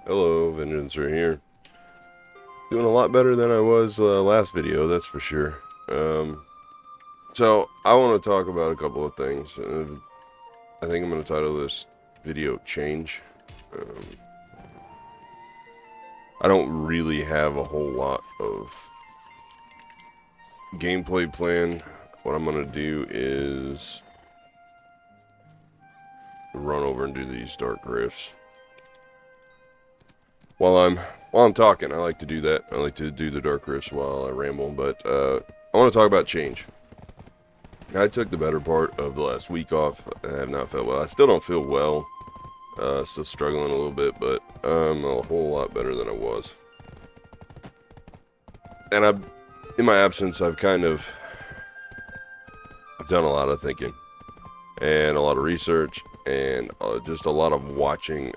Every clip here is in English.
Hello, Vengeancer here. Doing a lot better than I was last video, that's for sure. So, I want to talk about a couple of things. I think I'm going to title this video Change. Um, I don't really have a whole lot of gameplay plan. What I'm going to do is run over and do these dark rifts. While I'm talking, I like to do that. I like to do the dark rifts while I ramble, but I want to talk about change. I took the better part of the last week off. I have not felt well. I still don't feel well. Still struggling a little bit, but I'm a whole lot better than I was. And in my absence, I've done a lot of thinking and a lot of research and just a lot of watching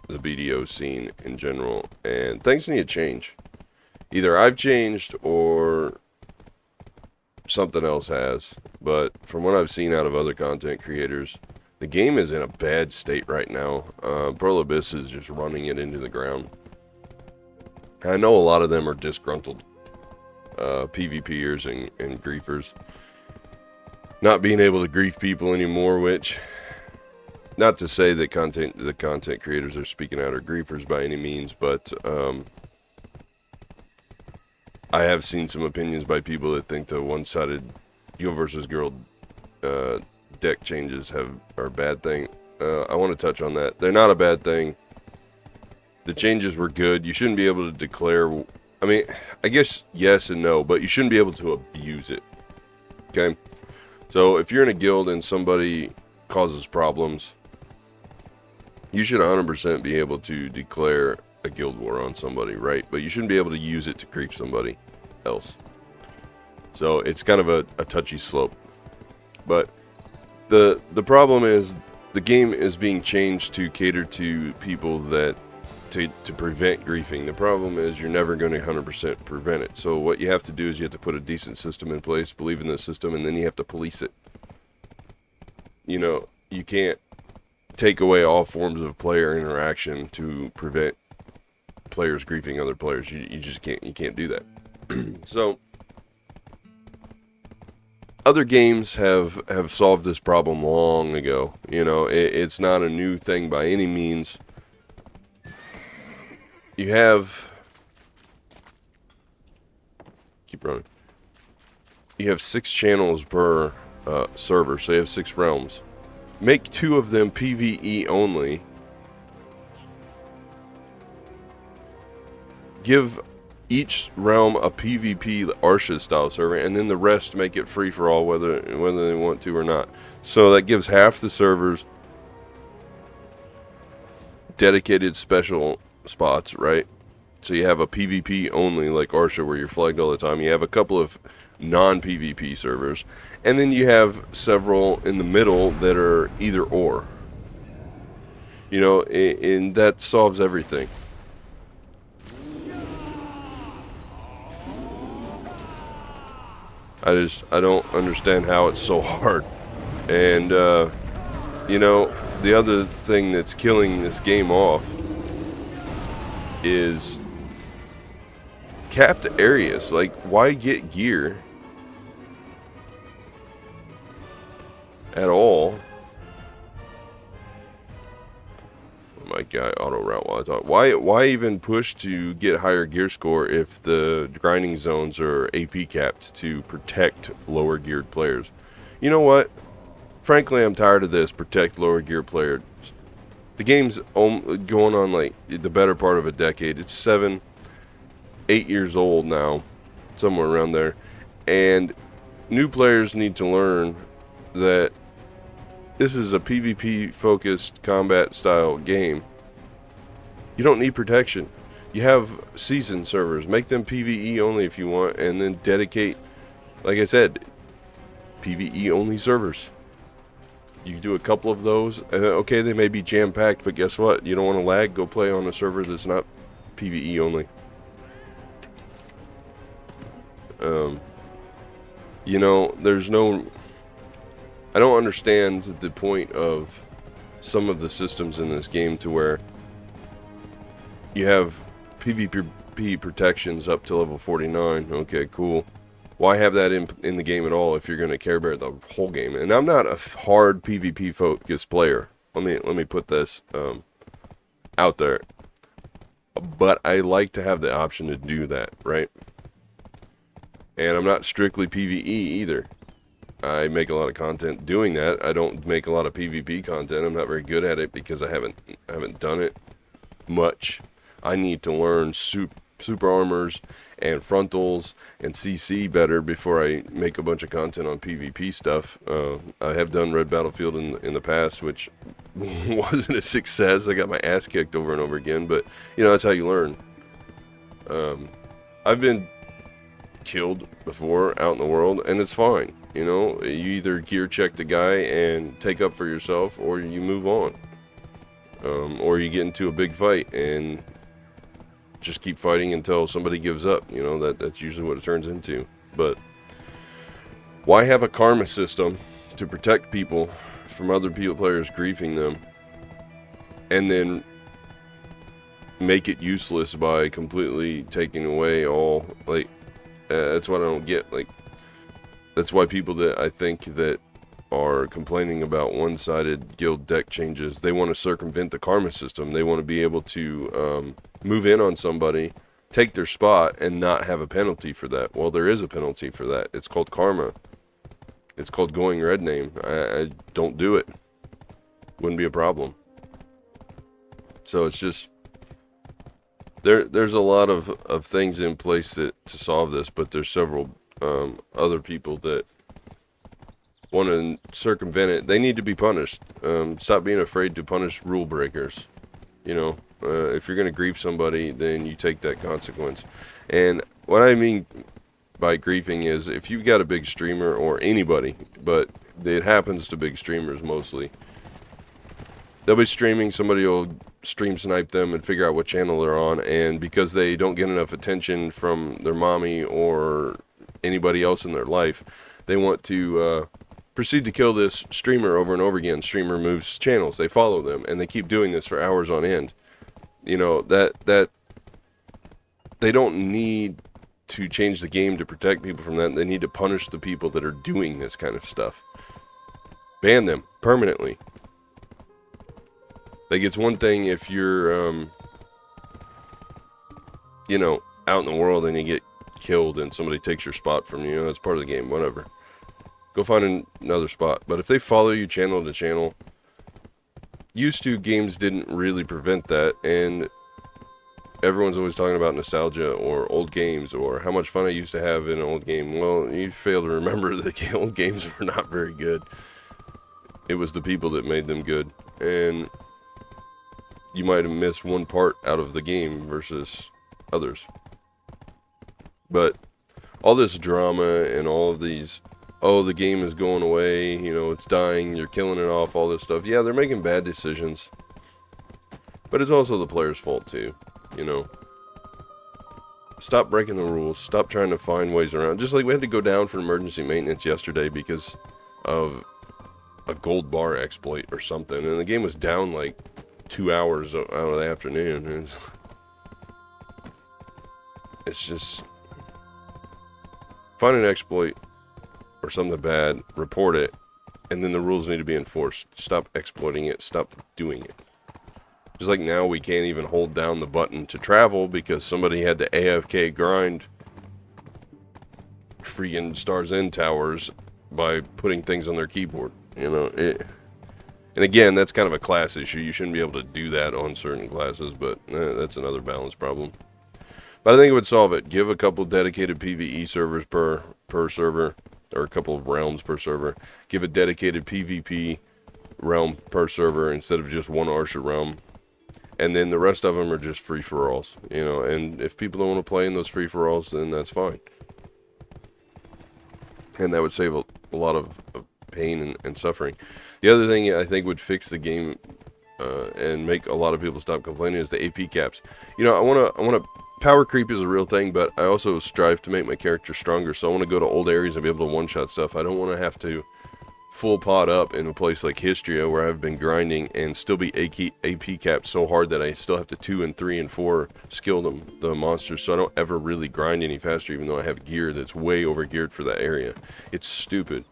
the BDO scene in general. And things need to change. Either I've changed or something else has, but from what I've seen out of other content creators, the game is in a bad state right now. Pearl Abyss is just running it into the ground. I know a lot of them are disgruntled PvPers and griefers, not being able to grief people anymore, which, not to say that the content creators are speaking out are griefers by any means, but I have seen some opinions by people that think the one-sided Heal versus Girl deck changes are a bad thing. I want to touch on that. They're not a bad thing. The changes were good. You shouldn't be able to declare... I mean, I guess yes and no, but you shouldn't be able to abuse it. Okay? So, if you're in a guild and somebody causes problems, you should 100% be able to declare a guild war on somebody, right? But you shouldn't be able to use it to grief somebody else. So it's kind of a touchy slope. But the problem is the game is being changed to cater to people that to prevent griefing. The problem is you're never going to 100% prevent it. So what you have to do is you have to put a decent system in place, believe in the system, and then you have to police it. You know, you can't take away all forms of player interaction to prevent players griefing other players. You just can't do that. So other games have solved this problem long ago. You know, it's not a new thing by any means. You have keep running. You have 6 channels per server, so you have 6 realms. Make 2 of them PvE only. Give each realm a PvP Arsha style server, and then the rest make it free for all, whether they want to or not. So that gives half the servers dedicated special spots, right? So you have a PvP only like Arsha where you're flagged all the time. You have a couple of non-PvP servers, and then you have several in the middle that are either or. You know, and that solves everything. I don't understand how it's so hard. And, you know, the other thing that's killing this game off is capped areas. Like, why get gear at all? My guy auto route while I talk. Why even push to get higher gear score if the grinding zones are AP capped to protect lower geared players? You know what? Frankly, I'm tired of this protect lower gear players. The game's going on like the better part of a decade. It's 7, 8 years old now, somewhere around there, and new players need to learn that this is a PvP focused combat style game. You don't need protection. You have season servers. Make them PvE only if you want, and then dedicate, like I said, PvE only servers. You do a couple of those. Okay, they may be jam packed, but guess what? You don't want to lag. Go play on a server that's not PvE only. You know, there's no... I don't understand the point of some of the systems in this game to where You have PvP protections up to level 49. Okay, cool. Why have that in the game at all if you're going to care about the whole game? And I'm not a hard PvP focused player. Let me put this out there. But I like to have the option to do that, right? And I'm not strictly PvE either. I make a lot of content doing that. I don't make a lot of PvP content. I'm not very good at it because I haven't done it much. I need to learn super armors and frontals and CC better before I make a bunch of content on PvP stuff. I have done Red Battlefield in the past, which wasn't a success. I got my ass kicked over and over again, but you know, that's how you learn. I've been killed before out in the world, and it's fine. You know, you either gear check the guy and take up for yourself, or you move on. Or you get into a big fight and just keep fighting until somebody gives up. You know, that's usually what it turns into. But why have a karma system to protect people from other players griefing them, and then make it useless by completely taking away all, like, that's what I don't get. Like, that's why people that I think that are complaining about one-sided guild deck changes, they want to circumvent the karma system. They want to be able to move in on somebody, take their spot, and not have a penalty for that. Well, there is a penalty for that. It's called karma. It's called going red name. I don't do it. Wouldn't be a problem. So it's just, there's a lot of things in place to solve this, but there's several other people that want to circumvent it. They need to be punished. Stop being afraid to punish rule breakers. You know, if you're going to grief somebody, then you take that consequence. And what I mean by griefing is if you've got a big streamer, or anybody, but it happens to big streamers mostly, they'll be streaming, somebody will stream snipe them and figure out what channel they're on, and because they don't get enough attention from their mommy or anybody else in their life, they want to proceed to kill this streamer over and over again. Streamer moves channels, they follow them, and they keep doing this for hours on end. You know, that they don't need to change the game to protect people from that. They need to punish the people that are doing this kind of stuff. Ban them permanently. Like, it's one thing if you're, you know, out in the world and you get killed and somebody takes your spot from you. That's part of the game, whatever. Go find another spot. But if they follow you channel to channel, used to games didn't really prevent that, and everyone's always talking about nostalgia or old games or how much fun I used to have in an old game. Well, you fail to remember that old games were not very good. It was the people that made them good, and you might have missed one part out of the game versus others. But all this drama and all of these, oh, the game is going away, you know, it's dying, you're killing it off, all this stuff. Yeah, they're making bad decisions. But it's also the player's fault too, you know. Stop breaking the rules. Stop trying to find ways around. Just like we had to go down for emergency maintenance yesterday because of a gold bar exploit or something. And the game was down like 2 hours out of the afternoon. It's just, find an exploit or something bad, report it, and then the rules need to be enforced. Stop exploiting it. Stop doing it. Just like now we can't even hold down the button to travel because somebody had to AFK grind freaking Stars End towers by putting things on their keyboard. You know, and again, that's kind of a class issue. You shouldn't be able to do that on certain classes, but that's another balance problem. But I think it would solve it. Give a couple dedicated PvE servers per server, or a couple of realms per server. Give a dedicated PvP realm per server instead of just one Archer realm. And then the rest of them are just free-for-alls, you know. And if people don't want to play in those free-for-alls, then that's fine. And that would save a lot of pain and suffering. The other thing I think would fix the game and make a lot of people stop complaining is the AP caps. You know, I want to. Power creep is a real thing, but I also strive to make my character stronger. So I want to go to old areas and be able to one-shot stuff. I don't want to have to full pot up in a place like Histria where I've been grinding and still be AP capped so hard that I still have to 2 and 3 and 4 skill the monsters, so I don't ever really grind any faster even though I have gear that's way over geared for that area. It's stupid.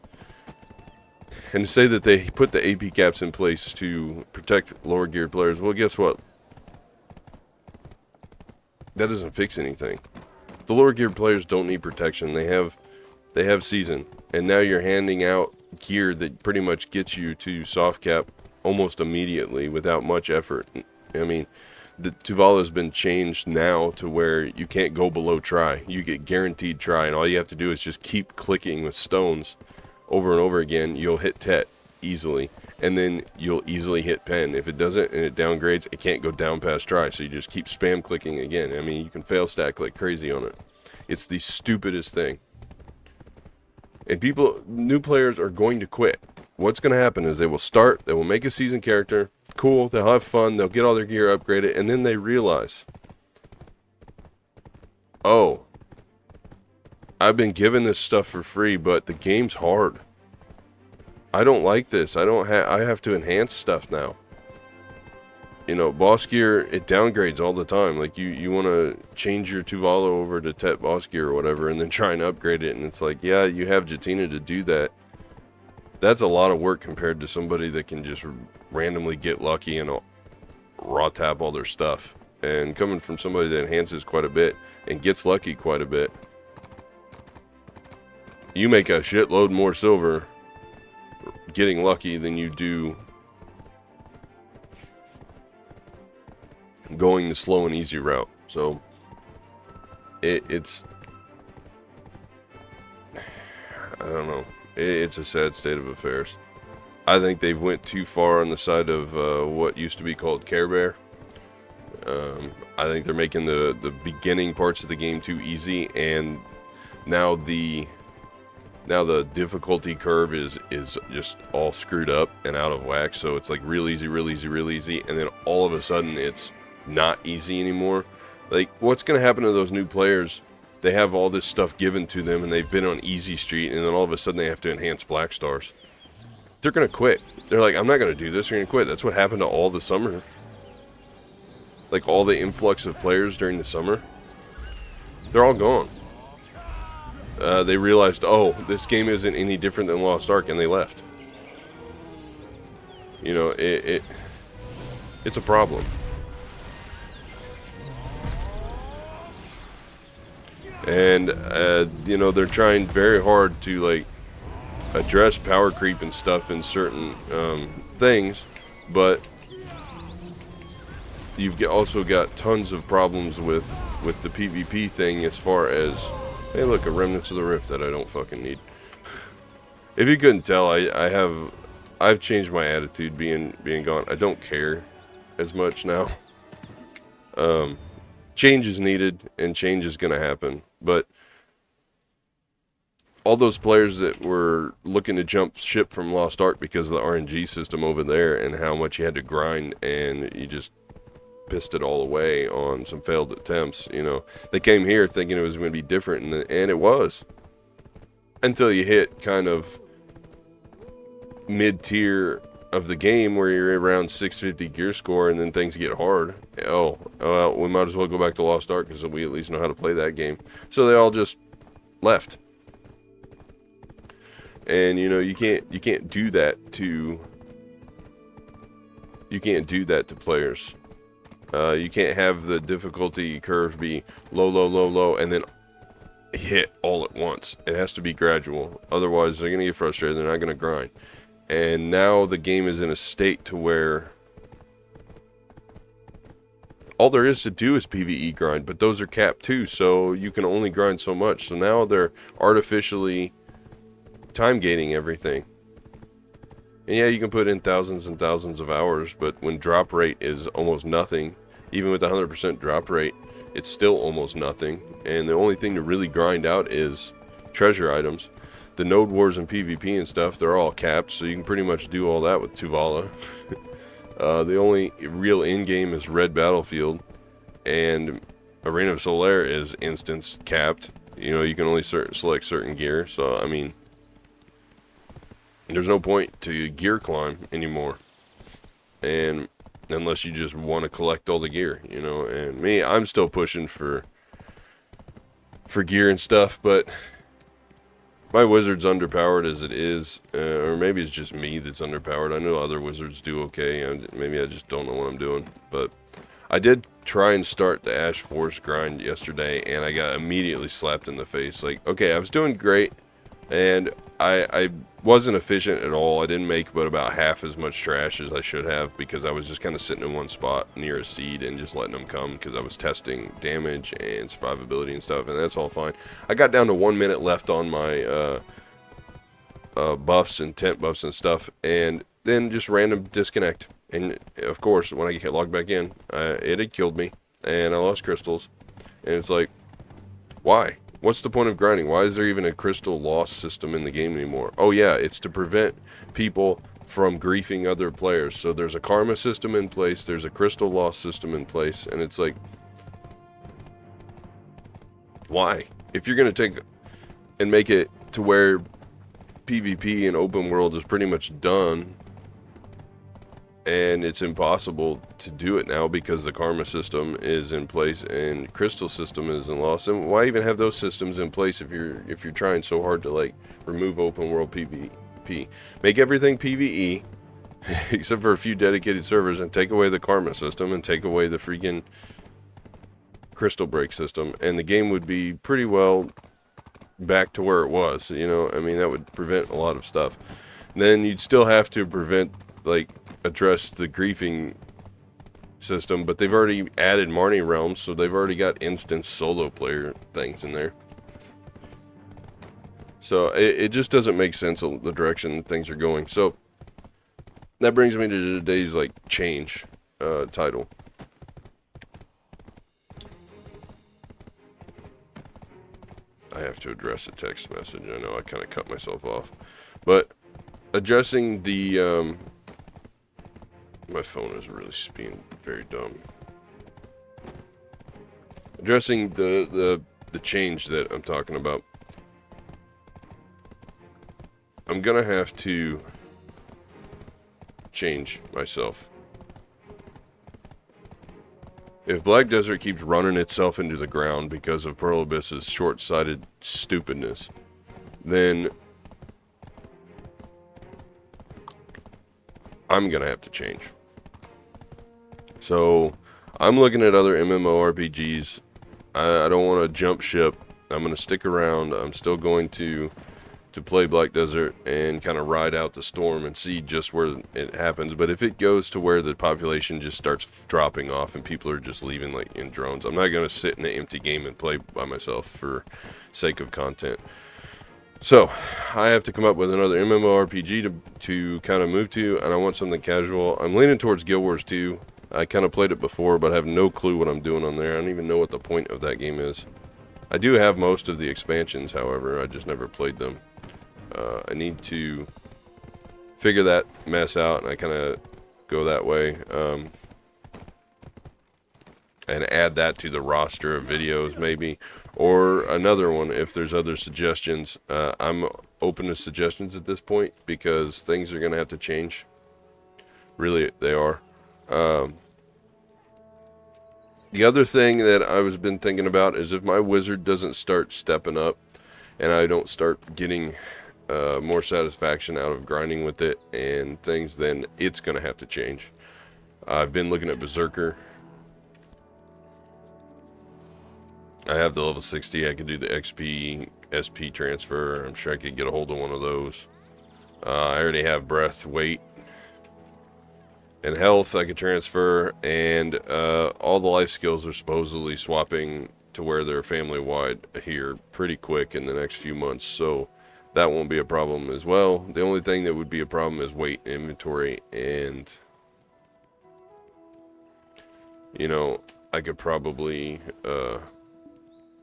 And to say that they put the AP caps in place to protect lower geared players, well, guess what? That doesn't fix anything. The lower geared players don't need protection. They have season, and now you're handing out gear that pretty much gets you to soft cap almost immediately without much effort. I mean, the Tuvala has been changed now to where you can't go below try. You get guaranteed try, and all you have to do is just keep clicking with stones over and over again. You'll hit Tet easily, and then you'll easily hit Pen. If it doesn't and it downgrades, it can't go down past try, so you just keep spam clicking again. I mean, you can fail stack like crazy on it. It's the stupidest thing. And new players are going to quit. What's going to happen is they will make a seasoned character, cool, they'll have fun, they'll get all their gear upgraded, and then they realize, oh, I've been given this stuff for free, but the game's hard. I don't like this. I have to enhance stuff now. You know, boss gear, it downgrades all the time. Like, you want to change your Tuvala over to Tet boss gear or whatever, and then try and upgrade it, and it's like, yeah, you have Jatina to do that. That's a lot of work compared to somebody that can just randomly get lucky and raw tap all their stuff. And coming from somebody that enhances quite a bit and gets lucky quite a bit, you make a shitload more silver getting lucky than you do going the slow and easy route. So it's I don't know, it's a sad state of affairs. I think they've went too far on the side of what used to be called Care Bear. I think they're making the beginning parts of the game too easy, and now the difficulty curve is just all screwed up and out of whack. So it's like real easy, real easy, real easy, and then all of a sudden it's not easy anymore. Like, what's going to happen to those new players? They have all this stuff given to them, and they've been on easy street, and then all of a sudden they have to enhance black stars. They're going to quit. They're like, I'm not going to do this. They're going to quit. That's what happened to all the summer. Like, all the influx of players during the summer. They're all gone. They realized, oh, this game isn't any different than Lost Ark, and they left. You know, it's a problem. And, you know, they're trying very hard to, like, address power creep and stuff in certain things, but you've also got tons of problems with the PvP thing as far as, hey, look, a Remnants of the Rift that I don't fucking need. If you couldn't tell, I've changed my attitude being gone. I don't care as much now. Change is needed, and change is going to happen. But all those players that were looking to jump ship from Lost Ark because of the RNG system over there and how much you had to grind, and you just pissed it all away on some failed attempts, you know. They came here thinking it was going to be different, and it was. Until you hit kind of mid-tier of the game where you're around 650 gear score, and then things get hard. Oh, well, we might as well go back to Lost Ark because we at least know how to play that game. So they all just left. And you know, you can't do that to players. You can't have the difficulty curve be low, low, low, low, and then hit all at once. It has to be gradual. Otherwise, they're gonna get frustrated. They're not gonna grind. And now the game is in a state to where all there is to do is PvE grind, but those are capped too, so you can only grind so much. So now they're artificially time gating everything. And yeah, you can put in thousands and thousands of hours, but when drop rate is almost nothing, even with 100% drop rate, it's still almost nothing. And the only thing to really grind out is treasure items. The node wars and PvP and stuff, they're all capped, so you can pretty much do all that with Tuvala. The only real in-game is Red Battlefield, and Arena of Solaire is instance capped. You know, you can only select certain gear, so I mean, There's no point to gear climb anymore. And unless you just want to collect all the gear, you know. And me, I'm still pushing for gear and stuff, but my wizard's underpowered as it is, or maybe it's just me that's underpowered. I know other wizards do okay, and maybe I just don't know what I'm doing. But I did try and start the Ash Force grind yesterday, and I got immediately slapped in the face. Like, okay, I was doing great, and I wasn't efficient at all. I didn't make but about half as much trash as I should have because I was just kind of sitting in one spot near a seed and just letting them come because I was testing damage and survivability and stuff, and that's all fine. I got down to 1 minute left on my buffs and tent buffs and stuff, and then just random disconnect. And of course, when I get logged back in, it had killed me, and I lost crystals. And it's like, why? What's the point of grinding? Why is there even a crystal loss system in the game anymore? Oh yeah, it's to prevent people from griefing other players. So there's a karma system in place, there's a crystal loss system in place, and it's like, why? If you're going to take and make it to where PvP and open world is pretty much done, and it's impossible to do it now because the karma system is in place and crystal system is in loss. And why even have those systems in place if you're trying so hard to like remove open world PvP? Make everything PvE except for a few dedicated servers, and take away the karma system and take away the freaking crystal break system, and the game would be pretty well back to where it was. You know, I mean, that would prevent a lot of stuff. Then you'd still have to address the griefing system, but they've already added Marnie realms, so they've already got instance solo player things in there. So it just doesn't make sense the direction things are going. So that brings me to today's change title. I have to address a text message. I know I kind of cut myself off, but addressing the my phone is really being very dumb. Addressing the change that I'm talking about. I'm gonna have to change myself. If Black Desert keeps running itself into the ground because of Pearl Abyss's short-sighted stupidness, then I'm gonna have to change. So I'm looking at other MMORPGs. I don't want to jump ship. I'm going to stick around. I'm still going to play Black Desert and kind of ride out the storm and see just where it happens. But if it goes to where the population just starts dropping off and people are just leaving in drones, I'm not going to sit in an empty game and play by myself for sake of content. So I have to come up with another MMORPG to kind of move to, and I want something casual. I'm leaning towards Guild Wars 2. I kind of played it before, but I have no clue what I'm doing on there. I don't even know what the point of that game is. I do have most of the expansions, however. I just never played them. I need to figure that mess out, and I kind of go that way. And add that to the roster of videos, maybe. Or another one, if there's other suggestions. I'm open to suggestions at this point, because things are going to have to change. Really, they are. The other thing that I've been thinking about is if my wizard doesn't start stepping up and I don't start getting more satisfaction out of grinding with it and things, then it's going to have to change. I've been looking at Berserker. I have the level 60. I can do the XP, SP transfer. I'm sure I could get a hold of one of those. I already have breath, weight, and health I could transfer, and all the life skills are supposedly swapping to where they're family-wide here pretty quick in the next few months, so that won't be a problem as well. The only thing that would be a problem is weight inventory, and I could probably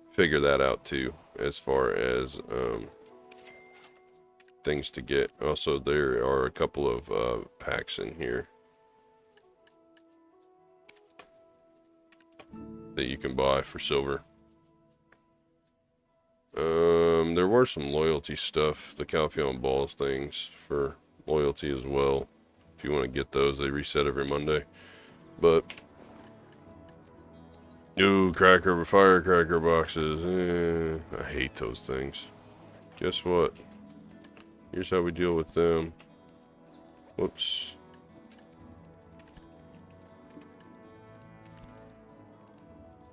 figure that out too, as far as things to get. Also, there are a couple of packs in here that you can buy for silver. There were some loyalty stuff, the Calpheon Balls things for loyalty as well. If you want to get those, they reset every Monday. But ooh, firecracker boxes. I hate those things. Guess what? Here's how we deal with them. Whoops.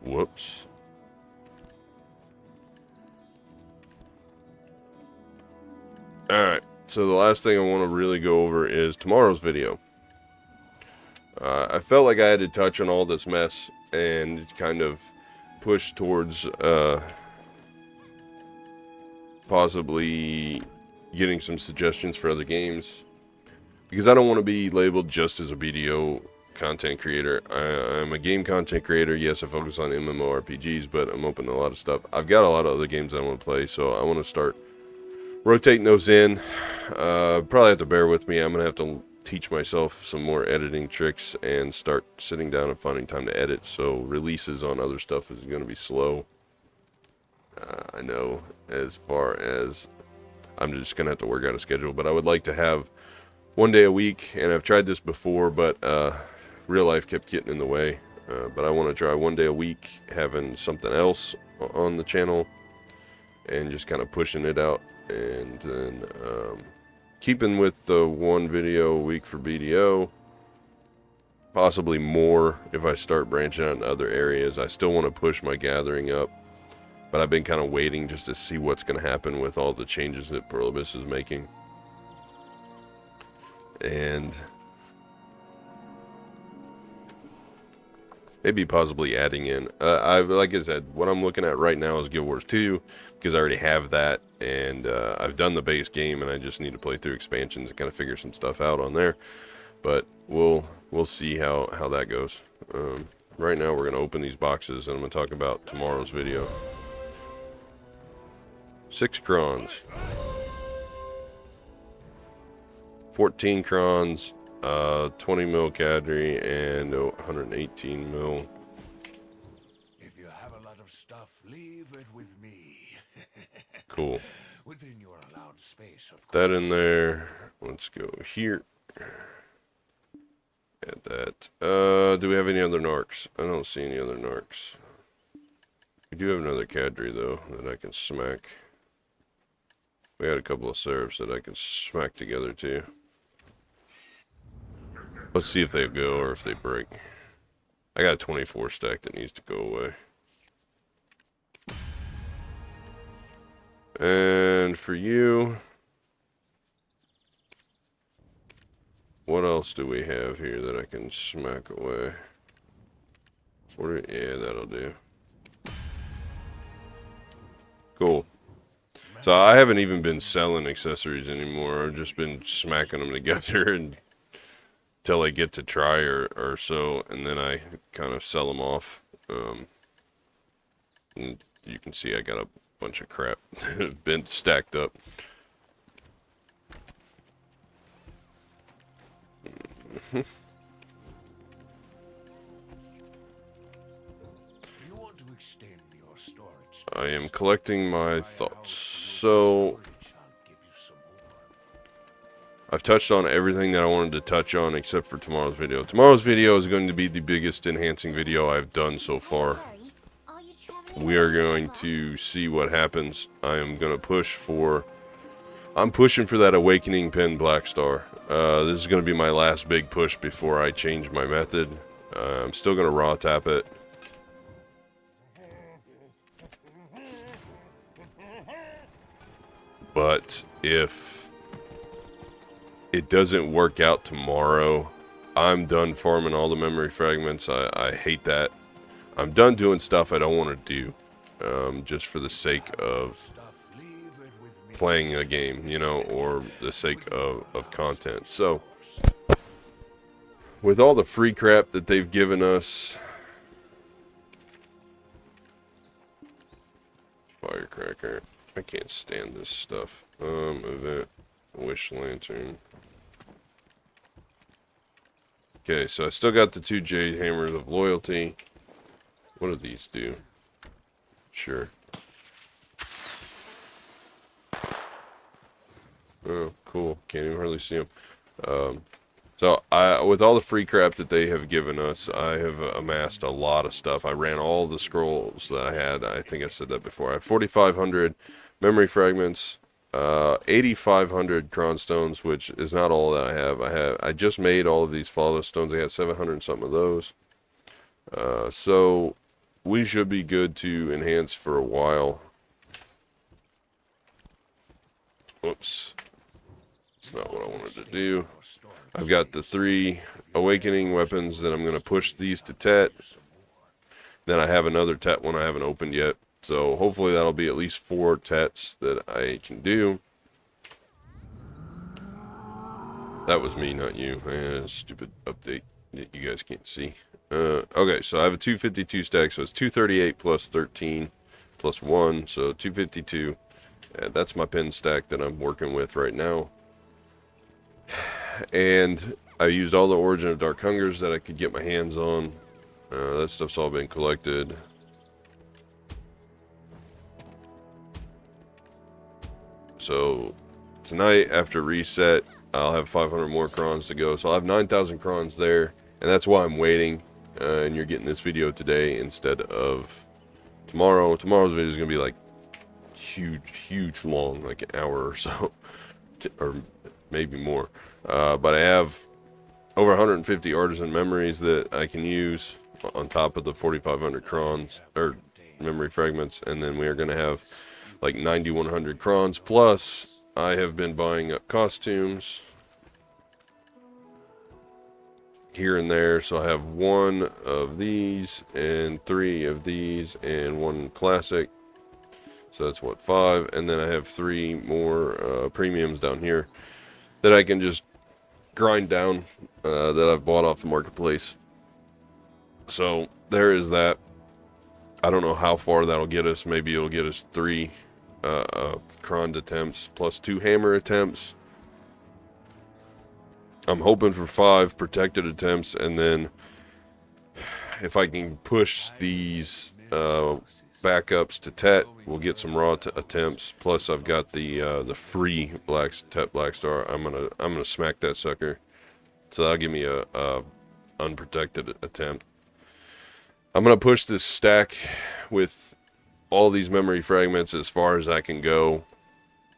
Whoops. Alright, so the last thing I want to really go over is tomorrow's video. I felt like I had to touch on all this mess and kind of push towards possibly getting some suggestions for other games, because I don't want to be labeled just as a video content creator. I'm a game content creator. Yes, I focus on MMORPGs, but I'm open to a lot of stuff. I've got a lot of other games I want to play, so I want to start rotating those in. Probably have to bear with me. I'm gonna have to teach myself some more editing tricks and start sitting down and finding time to edit, so releases on other stuff is going to be slow. I know, as far as I'm just going to have to work out a schedule, but I would like to have one day a week, and I've tried this before, but real life kept getting in the way. But I want to try one day a week, having something else on the channel, and just kind of pushing it out, and then keeping with the one video a week for BDO, possibly more if I start branching out in other areas. I still want to push my gathering up, but I've been kind of waiting just to see what's going to happen with all the changes that Pluribus is making. And maybe possibly adding in. Like I said, what I'm looking at right now is Guild Wars 2, because I already have that, and I've done the base game, and I just need to play through expansions and kind of figure some stuff out on there. But we'll see how that goes. Right now, we're going to open these boxes, and I'm going to talk about tomorrow's video. 6 crons. 14 crons. 20 mil cadre and 118 mil. If you have a lot of stuff, leave it with me. Cool. Within your allowed space, of course. That in there. Let's go here. Add that. Do we have any other narcs? I don't see any other narcs. We do have another cadre though that I can smack. We had a couple of serifs that I can smack together too. Let's see if they go or if they break. I got a 24 stack that needs to go away. And for you, what else do we have here that I can smack away? 40, yeah, that'll do. Cool. So I haven't even been selling accessories anymore. I've just been smacking them together and till I get to try or so, and then I kind of sell them off. And you can see I got a bunch of crap been stacked up. You want to extend your storage. I am collecting my thoughts. So I've touched on everything that I wanted to touch on except for tomorrow's video. Tomorrow's video is going to be the biggest enhancing video I've done so far. We are going to see what happens. I am going to push for... I'm pushing for that Awakening Pen Black Star. This is going to be my last big push before I change my method. I'm still going to raw tap it. But if it doesn't work out tomorrow, I'm done farming all the memory fragments. I hate that. I'm done doing stuff I don't want to do, just for the sake of playing a game, you know, or the sake of content. So, with all the free crap that they've given us, firecracker, I can't stand this stuff. Event, wish lantern. Okay, so I still got the 2 Jade Hammers of Loyalty. What do these do? Sure. Oh, cool. Can't even hardly see them. So with all the free crap that they have given us, I have amassed a lot of stuff. I ran all the scrolls that I had. I think I said that before. I have 4,500 memory fragments, 8,500 cron stones, which is not all that I have. I just made all of these flawless stones. I got 700 and something of those. So we should be good to enhance for a while. Whoops. That's not what I wanted to do. I've got the 3 awakening weapons that I'm going to push these to Tet. Then I have another Tet one I haven't opened yet. So hopefully that'll be at least 4 Tets that I can do. That was me, not you. Stupid update that you guys can't see. Okay, so I have a 252 stack, so it's 238 plus 13 plus 1, so 252. That's my pin stack that I'm working with right now. And I used all the Origin of Dark Hungers that I could get my hands on. That stuff's all been collected. So tonight, after reset, I'll have 500 more crons to go. So I'll have 9,000 crons there. And that's why I'm waiting. And you're getting this video today instead of tomorrow. Tomorrow's video is going to be like huge long, like an hour or so. Or maybe more. But I have over 150 artisan memories that I can use on top of the 4,500 crons or memory fragments, and then we are going to have like 9,100 crons. Plus, I have been buying up costumes here and there, so I have 1 of these and 3 of these and 1 classic. So that's what, 5, and then I have 3 more premiums down here that I can just grind down that I've bought off the marketplace. So there is that. I don't know how far that'll get us. Maybe it'll get us 3 cron attempts plus 2 hammer attempts. I'm hoping for 5 protected attempts, and then if I can push these backups to Tet, we'll get some raw attempts. Plus, I've got the free Tet Black Star. I'm gonna smack that sucker. So that'll give me a unprotected attempt. I'm gonna push this stack with all these memory fragments as far as I can go.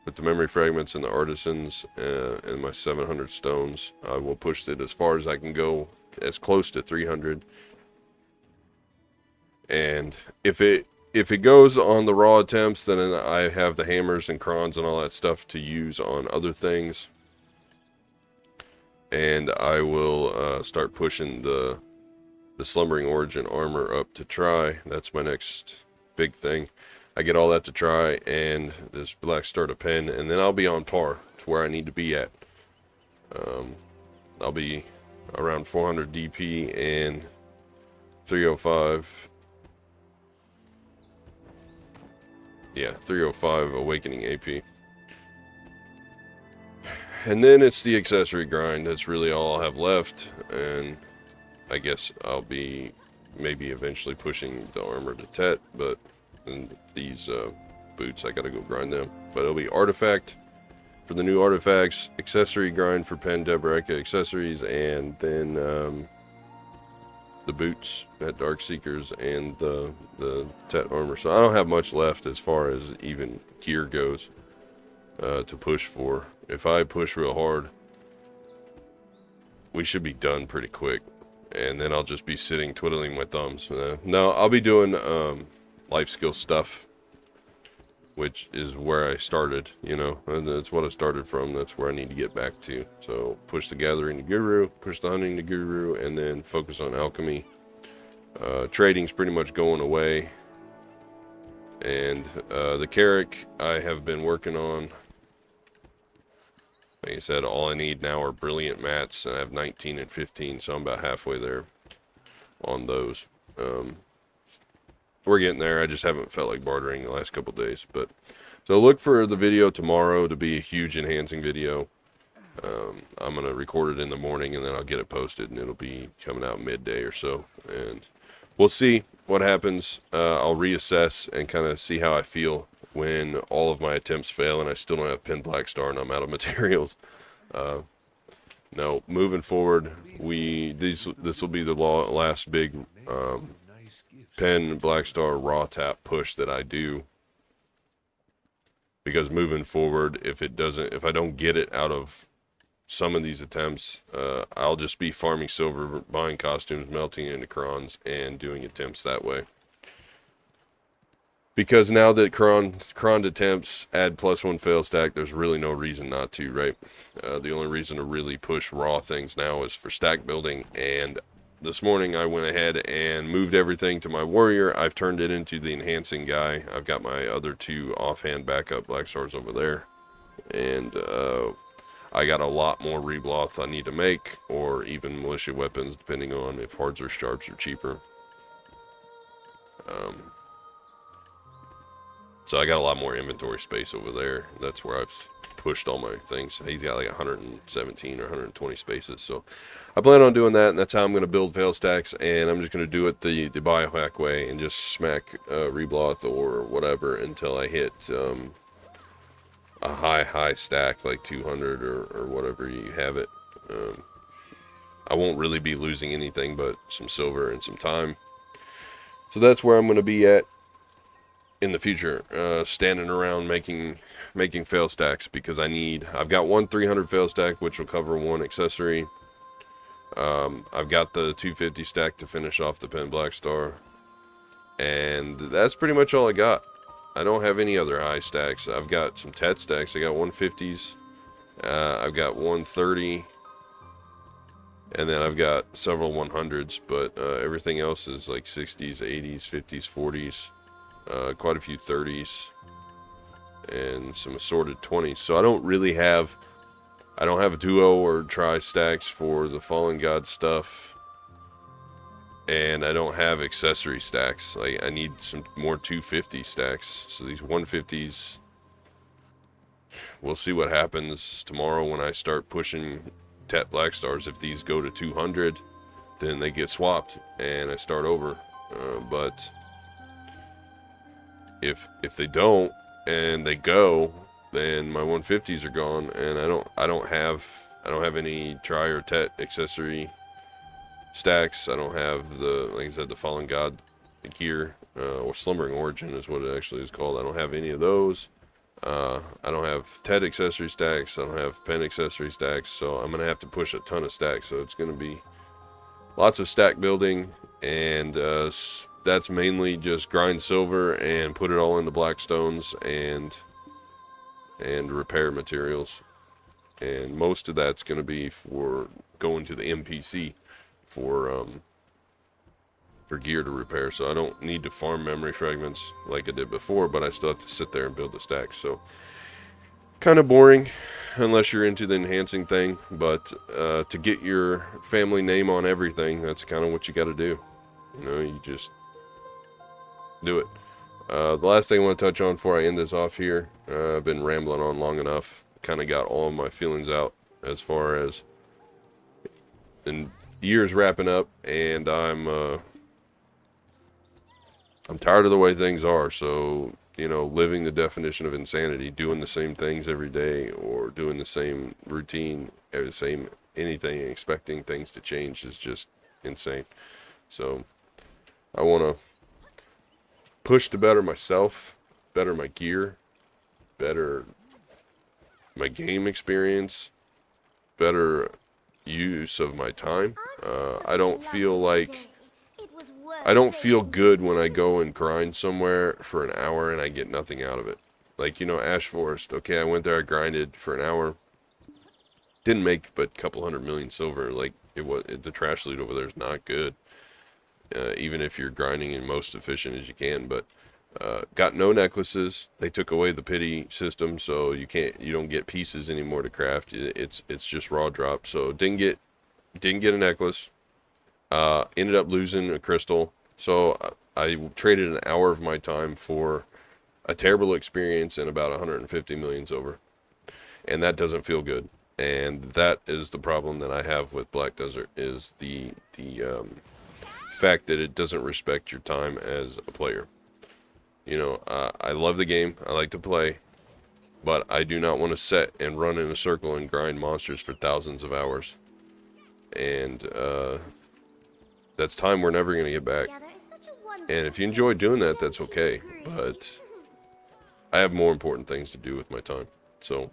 With the memory fragments and the artisans and my 700 stones, I will push it as far as I can go, as close to 300. And if it goes on the raw attempts, then I have the hammers and crons and all that stuff to use on other things. And I will start pushing the Slumbering Origin armor up to try. That's my next big thing. I get all that to try, and this Black Star to pen, and then I'll be on par to where I need to be at. I'll be around 400 DP and 305. Yeah, 305 Awakening AP. And then it's the accessory grind. That's really all I'll have left. And I guess I'll be maybe eventually pushing the armor to Tet. But these boots, I gotta go grind them. But it'll be artifact for the new artifacts, accessory grind for Pen Debreka accessories, and then the boots at Dark Seekers and the Tet armor. So I don't have much left as far as even gear goes to push for. If I push real hard, we should be done pretty quick, and then I'll just be sitting twiddling my thumbs. No, I'll be doing life skill stuff, which is where I started, you know, and that's what I started from. That's where I need to get back to. So push the gathering to Guru, push the hunting to Guru, and then focus on alchemy. Trading's pretty much going away. And the Carrick I have been working on. Like I said, all I need now are brilliant mats, and I have 19 and 15, so I'm about halfway there on those. We're getting there. I just haven't felt like bartering the last couple days. But so look for the video tomorrow to be a huge enhancing video. I'm going to record it in the morning, and then I'll get it posted, and it'll be coming out midday or so. And we'll see what happens. I'll reassess and kind of see how I feel when all of my attempts fail and I still don't have pin black star and I'm out of materials. No, moving forward, this will be the last big pen black star raw tap push that I do. Because moving forward, if I don't get it out of some of these attempts, I'll just be farming silver, buying costumes, melting into crons, and doing attempts that way. Because now that cron attempts add +1 fail stack, there's really no reason not to, right? The only reason to really push raw things now is for stack building. And this morning I went ahead and moved everything to my warrior. I've turned it into the enhancing guy. I've got my other 2 offhand backup black stars over there. And I got a lot more rebloth I need to make, or even militia weapons, depending on if hards or sharps are cheaper. So I got a lot more inventory space over there. That's where I've pushed all my things. He's got like 117 or 120 spaces. So I plan on doing that, and that's how I'm going to build fail stacks. And I'm just going to do it the biohack way and just smack rebloth or whatever until I hit a high stack, like 200 or whatever you have it. I won't really be losing anything but some silver and some time. So that's where I'm going to be at in the future, standing around making fail stacks, because I've got one 300 fail stack which will cover 1 accessory. I've got the 250 stack to finish off the pen black star, and that's pretty much all I got. I don't have any other high stacks. I've got some TED stacks. I got 150s, I've got 130, and then I've got several 100s, but everything else is like 60s, 80s, 50s, 40s. Quite a few 30s, and some assorted 20s. So I don't have a duo or tri stacks for the Fallen God stuff, and I don't have accessory stacks. Like, I need some more 250 stacks. So these 150s, we'll see what happens tomorrow when I start pushing Tet Black Stars. If these go to 200, then they get swapped and I start over. But if they don't and they go, then my 150s are gone, and I don't have any tri or tet accessory stacks. I don't have like I said, the Fallen God gear, or Slumbering Origin is what it actually is called. I don't have any of those. I don't have tet accessory stacks. I don't have pen accessory stacks. So I'm gonna have to push a ton of stacks. So it's gonna be lots of stack building, and that's mainly just grind silver and put it all into black stones and repair materials. And most of that's going to be for going to the NPC for gear to repair. So I don't need to farm memory fragments like I did before, but I still have to sit there and build the stacks. So kind of boring unless you're into the enhancing thing, but to get your family name on everything, that's kind of what you got to do. You know, you just do it. The last thing I want to touch on before I end this off here, I've been rambling on long enough, kind of got all of my feelings out as far as the year's wrapping up, and I'm tired of the way things are. So, you know, living the definition of insanity, doing the same things every day, or doing the same routine, the same anything, expecting things to change is just insane. So I want to push to better myself, better my gear, better my game experience, better use of my time. I don't feel good when I go and grind somewhere for an hour and I get nothing out of it. Like, you know, Ash Forest. Okay, I went there, I grinded for an hour, didn't make but a couple 100 million silver. Like, the trash loot over there is not good. Even if you're grinding in most efficient as you can, but got no necklaces. They took away the pity system, so you don't get pieces anymore to craft. It's just raw drop. So didn't get a necklace. Ended up losing a crystal. So I traded an hour of my time for a terrible experience and about 150 million silver, and that doesn't feel good. And that is the problem that I have with Black Desert, is the fact that it doesn't respect your time as a player. You know, I love the game. I like to play, but I do not want to sit and run in a circle and grind monsters for thousands of hours. And that's time we're never going to get back. And if you enjoy doing that, that's okay. But I have more important things to do with my time. So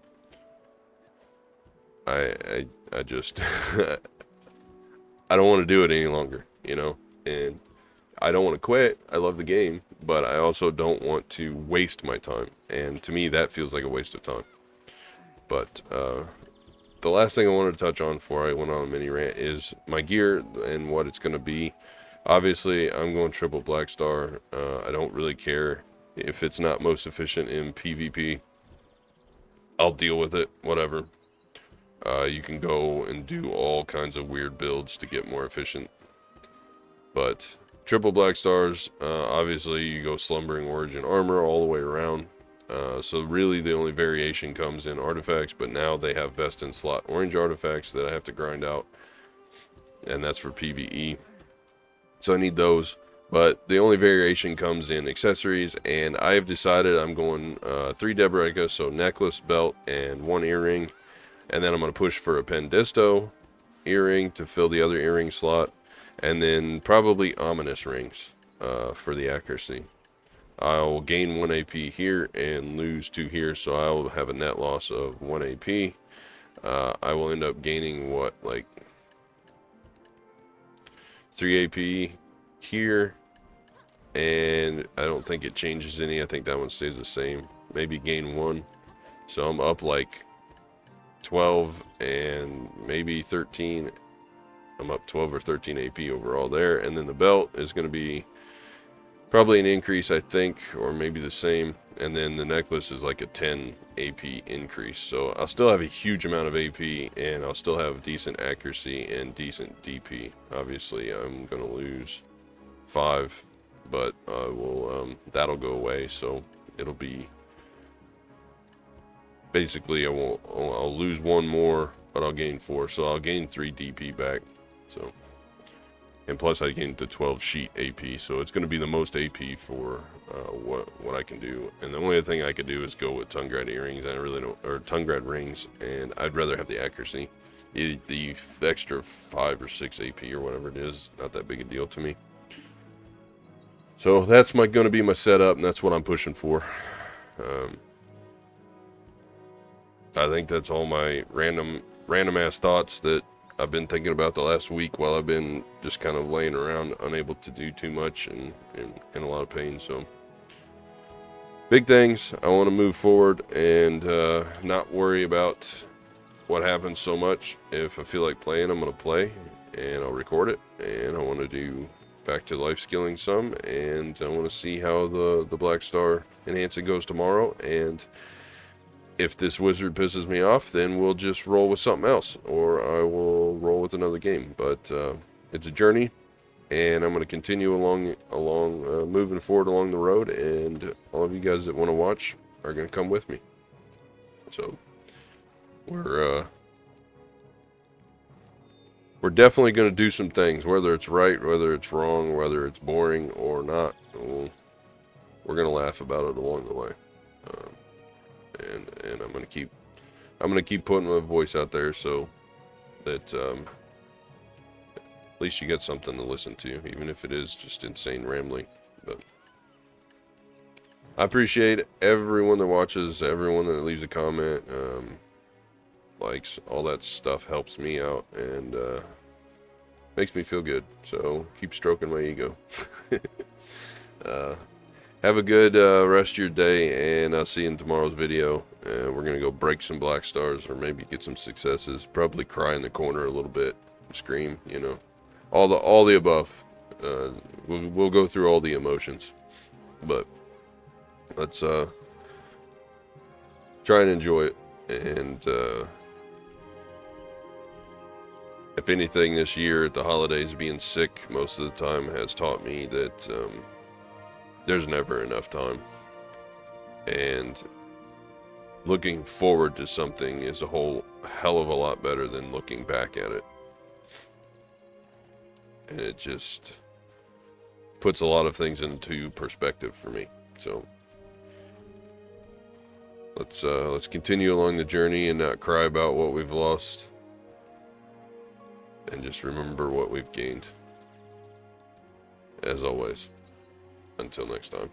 I just I don't want to do it any longer, you know. And I don't want to quit. I love the game, but I also don't want to waste my time. And to me, that feels like a waste of time. But the last thing I wanted to touch on before I went on a mini rant is my gear and what it's going to be. Obviously, I'm going triple black star. I don't really care if it's not most efficient in PvP. I'll deal with it, whatever. You can go and do all kinds of weird builds to get more efficient. But triple black stars, obviously you go slumbering origin armor all the way around. So really the only variation comes in artifacts, but now they have best in slot orange artifacts that I have to grind out. And that's for PvE. So I need those. But the only variation comes in accessories, and I have decided I'm going 3 Deboreka, so necklace, belt, and 1 earring. And then I'm going to push for a Pendisto earring to fill the other earring slot. And then probably ominous rings for the accuracy. I'll gain 1 AP here and lose 2 here, so I will have a net loss of 1 AP. I will end up gaining, what, like 3 AP here, and I don't think it changes any. I think that one stays the same. Maybe gain 1. So I'm up like 12 and maybe 13. I'm up 12 or 13 AP overall there. And then the belt is going to be probably an increase, I think, or maybe the same. And then the necklace is like a 10 AP increase. So I'll still have a huge amount of AP, and I'll still have decent accuracy and decent DP. Obviously, I'm going to lose 5, but I will, that'll go away. So it'll be basically I'll lose 1 more, but I'll gain 4. So I'll gain 3 DP back. So, and plus I gained the 12 sheet AP, so it's going to be the most AP for what I can do. And the only other thing I could do is go with Tungrad earrings. I really don't, or Tungrad rings, and I'd rather have the accuracy. The extra 5 or 6 AP or whatever it is, not that big a deal to me. So that's going to be my setup, and that's what I'm pushing for. I think that's all my random ass thoughts that I've been thinking about the last week while I've been just kind of laying around, unable to do too much and in a lot of pain. So big things. I want to move forward and not worry about what happens so much. If I feel like playing, I'm going to play, and I'll record it. And I want to do back to life skilling some, and I want to see how the Black Star enhancing goes tomorrow. And if this wizard pisses me off, then we'll just roll with something else, or I will roll with another game. But it's a journey, and I'm going to continue along moving forward along the road, and all of you guys that want to watch are going to come with me. So we're definitely going to do some things, whether it's right, whether it's wrong, whether it's boring or not. We're going to laugh about it along the way. And I'm gonna keep putting my voice out there so that at least you get something to listen to, even if it is just insane rambling. But I appreciate everyone that watches, everyone that leaves a comment, likes, all that stuff helps me out and makes me feel good. So keep stroking my ego. Have a good rest of your day, and I'll see you in tomorrow's video. We're going to go break some black stars, or maybe get some successes. Probably cry in the corner a little bit, scream, you know. All the above. We'll go through all the emotions. But let's try and enjoy it. And if anything, this year at the holidays, being sick most of the time has taught me that there's never enough time, and looking forward to something is a whole hell of a lot better than looking back at it. And it just puts a lot of things into perspective for me. So let's continue along the journey and not cry about what we've lost, and just remember what we've gained. As always, until next time.